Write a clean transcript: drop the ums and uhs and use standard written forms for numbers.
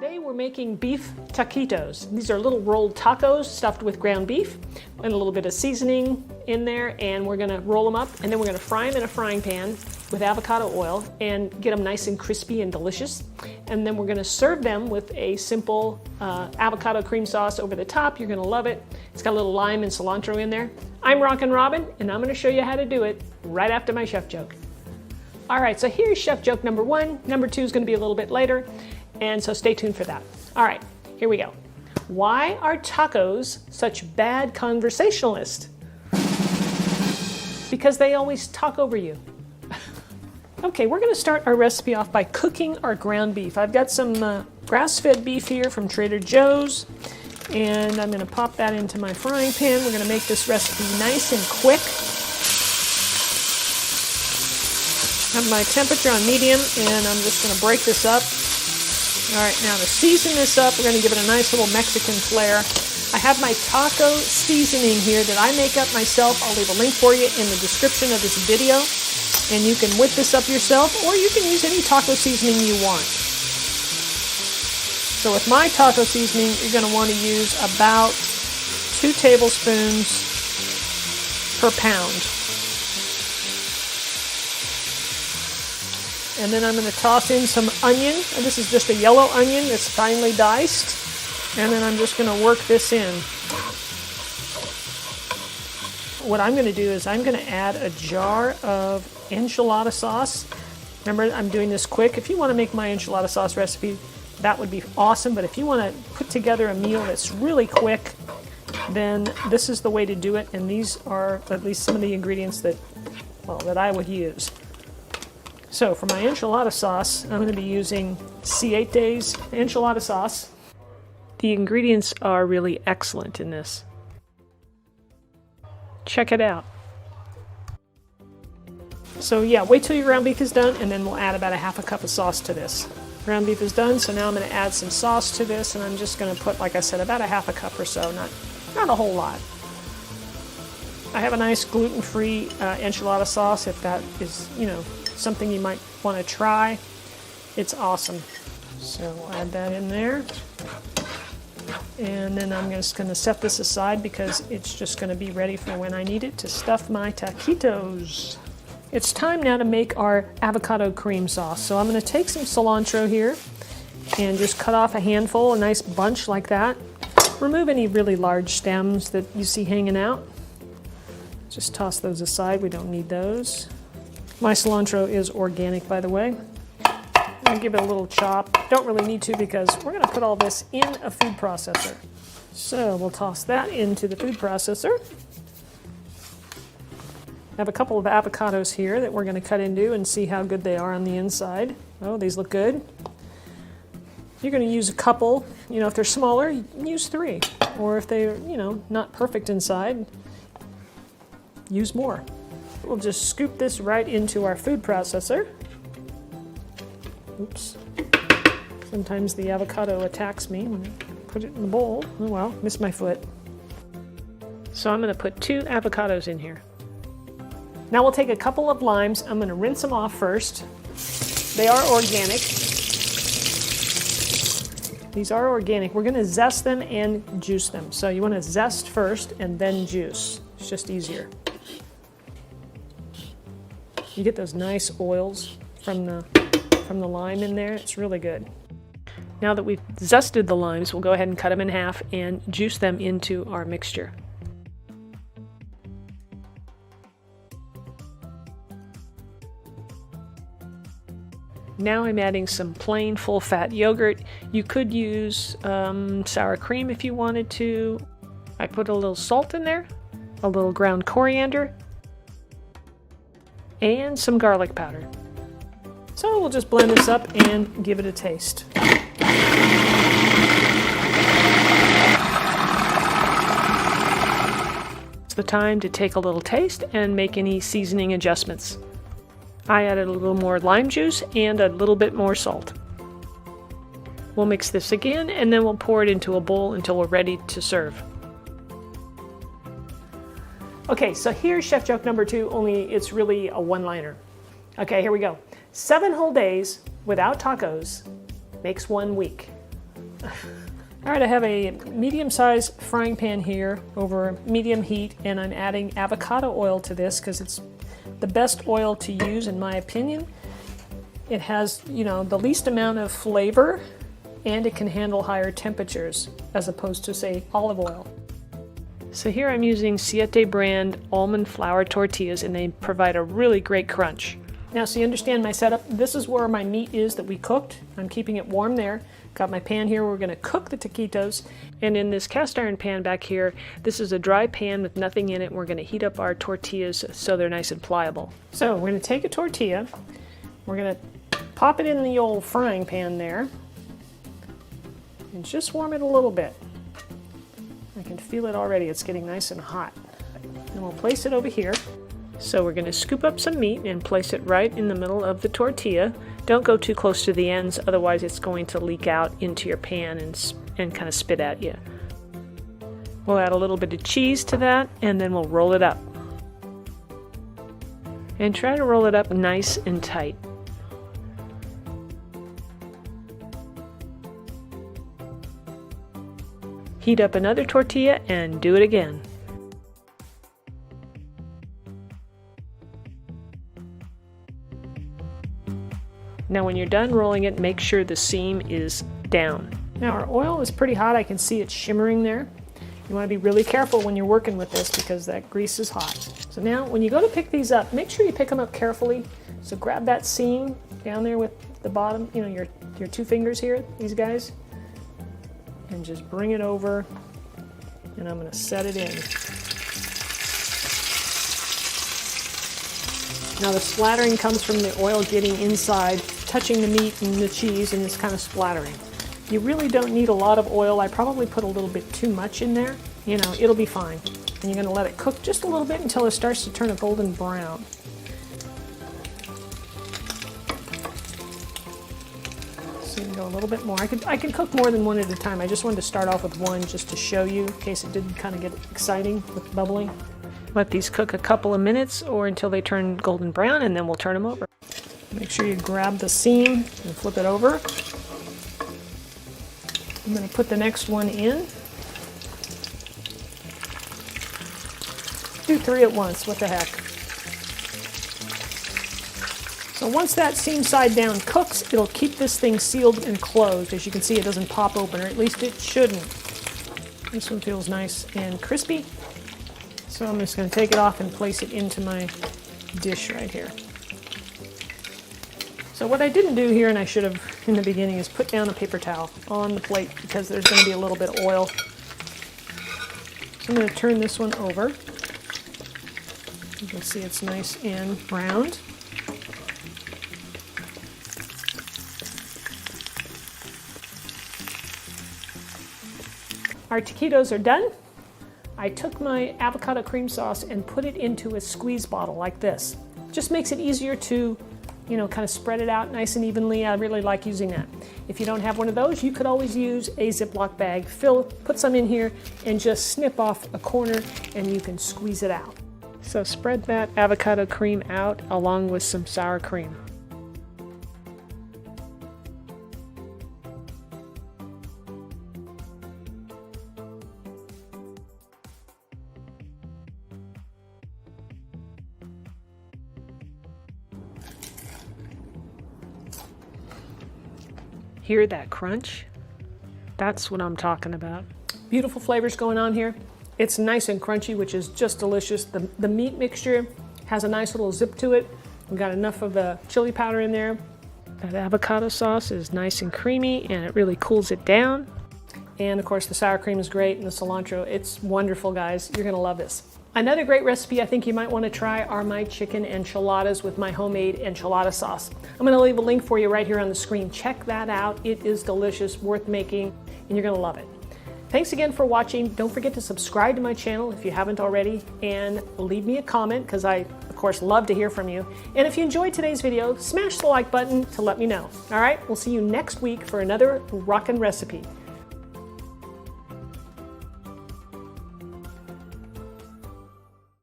Today we're making beef taquitos. These are little rolled tacos stuffed with ground beef and a little bit of seasoning in there, and we're gonna roll them up and then we're gonna fry them in a frying pan with avocado oil and get them nice and crispy and delicious. And then we're gonna serve them with a simple avocado cream sauce over the top. You're gonna love it. It's got a little lime and cilantro in there. I'm Rockin' Robin, and I'm gonna show you how to do it right after my chef joke. All right, so here's chef joke number one. Number two is gonna be a little bit later. And so stay tuned for that. All right, here we go. Why are tacos such bad conversationalists? Because they always talk over you. Okay, we're gonna start our recipe off by cooking our ground beef. I've got some grass-fed beef here from Trader Joe's, and I'm gonna pop that into my frying pan. We're gonna make this recipe nice and quick. I have my temperature on medium, and I'm just gonna break this up. All right, now to season this up, we're gonna give it a nice little Mexican flair. I have my taco seasoning here that I make up myself. I'll leave a link for you in the description of this video, and you can whip this up yourself, or you can use any taco seasoning you want. So with my taco seasoning, you're gonna wanna use about 2 tablespoons per pound. And then I'm going to toss in some onion. And this is just a yellow onion that's finely diced. And then I'm just going to work this in. What I'm going to do is I'm going to add a jar of enchilada sauce. Remember, I'm doing this quick. If you want to make my enchilada sauce recipe, that would be awesome. But if you want to put together a meal that's really quick, then this is the way to do it. And these are at least some of the ingredients that I would use. So for my enchilada sauce, I'm going to be using Siete's enchilada sauce. The ingredients are really excellent in this. Check it out. So yeah, wait till your ground beef is done, and then we'll add about a half a cup of sauce to this. Ground beef is done, so now I'm going to add some sauce to this, and I'm just going to put, like I said, about a half a cup or so, not a whole lot. I have a nice gluten-free enchilada sauce, if that is, something you might want to try. It's awesome. So we'll add that in there. And then I'm just going to set this aside because it's just going to be ready for when I need it to stuff my taquitos. It's time now to make our avocado cream sauce. So I'm going to take some cilantro here and just cut off a handful, a nice bunch like that. Remove any really large stems that you see hanging out. Just toss those aside, we don't need those. My cilantro is organic, by the way. I'm gonna give it a little chop. Don't really need to because we're gonna put all this in a food processor. So we'll toss that into the food processor. I have a couple of avocados here that we're gonna cut into and see how good they are on the inside. Oh, these look good. You're gonna use a couple. If they're smaller, use 3. Or if they're, not perfect inside, use more. We'll just scoop this right into our food processor. Oops. Sometimes the avocado attacks me when I put it in the bowl. Oh well, missed my foot. So I'm going to put 2 avocados in here. Now we'll take a couple of limes. I'm going to rinse them off first. They are organic. These are organic. We're going to zest them and juice them. So you want to zest first and then juice. It's just easier. You get those nice oils from the lime in there. It's really good. Now that we've zested the limes, we'll go ahead and cut them in half and juice them into our mixture. Now I'm adding some plain full-fat yogurt. You could use sour cream if you wanted to. I put a little salt in there, a little ground coriander, and some garlic powder. So we'll just blend this up and give it a taste. It's the time to take a little taste and make any seasoning adjustments. I added a little more lime juice and a little bit more salt. We'll mix this again and then we'll pour it into a bowl until we're ready to serve. Okay, so here's chef joke number 2, only it's really a one-liner. Okay, here we go. 7 whole days without tacos makes 1 week. All right, I have a medium-sized frying pan here over medium heat, and I'm adding avocado oil to this because it's the best oil to use in my opinion. It has, you know, the least amount of flavor, and it can handle higher temperatures as opposed to, say, olive oil. So here I'm using Siete brand almond flour tortillas, and they provide a really great crunch. Now, so you understand my setup, this is where my meat is that we cooked. I'm keeping it warm there. Got my pan here, we're gonna cook the taquitos. And in this cast iron pan back here, this is a dry pan with nothing in it. We're gonna heat up our tortillas so they're nice and pliable. So we're gonna take a tortilla, we're gonna pop it in the old frying pan there, and just warm it a little bit. I can feel it already, it's getting nice and hot. And we'll place it over here. So we're going to scoop up some meat and place it right in the middle of the tortilla. Don't go too close to the ends, otherwise it's going to leak out into your pan and kind of spit at you. We'll add a little bit of cheese to that, and then we'll roll it up. And try to roll it up nice and tight. Heat up another tortilla and do it again. Now when you're done rolling it, make sure the seam is down. Now our oil is pretty hot. I can see it shimmering there. You want to be really careful when you're working with this because that grease is hot. So now when you go to pick these up, make sure you pick them up carefully. So grab that seam down there with the bottom, you know, your two fingers here, these guys, and just bring it over, and I'm going to set it in. Now the splattering comes from the oil getting inside, touching the meat and the cheese, and it's kind of splattering. You really don't need a lot of oil. I probably put a little bit too much in there. You know, it'll be fine. And you're going to let it cook just a little bit until it starts to turn a golden brown. So you can go a little bit more. I could cook more than one at a time. I just wanted to start off with one just to show you in case it didn't kind of get exciting with bubbling. Let these cook a couple of minutes or until they turn golden brown, and then we'll turn them over. Make sure you grab the seam and flip it over. I'm going to put the next one in. Do 3 at once, what the heck. So once that seam side down cooks, it'll keep this thing sealed and closed. As you can see, it doesn't pop open, or at least it shouldn't. This one feels nice and crispy. So I'm just going to take it off and place it into my dish right here. So what I didn't do here, and I should have in the beginning, is put down a paper towel on the plate because there's going to be a little bit of oil. So I'm going to turn this one over. You can see it's nice and browned. Our taquitos are done. I took my avocado cream sauce and put it into a squeeze bottle like this. Just makes it easier to, you know, kind of spread it out nice and evenly. I really like using that. If you don't have one of those, you could always use a Ziploc bag. Put some in here and just snip off a corner and you can squeeze it out. So spread that avocado cream out along with some sour cream. Hear that crunch? That's what I'm talking about. Beautiful flavors going on here. It's nice and crunchy, which is just delicious. The meat mixture has a nice little zip to it. We've got enough of the chili powder in there. That avocado sauce is nice and creamy, and it really cools it down. And of course the sour cream is great, and the cilantro. It's wonderful, guys. You're gonna love this. Another great recipe I think you might want to try are my chicken enchiladas with my homemade enchilada sauce. I'm going to leave a link for you right here on the screen. Check that out. It is delicious, worth making, and you're going to love it. Thanks again for watching. Don't forget to subscribe to my channel if you haven't already, and leave me a comment because I, of course, love to hear from you. And if you enjoyed today's video, smash the like button to let me know. All right, we'll see you next week for another Rockin' recipe.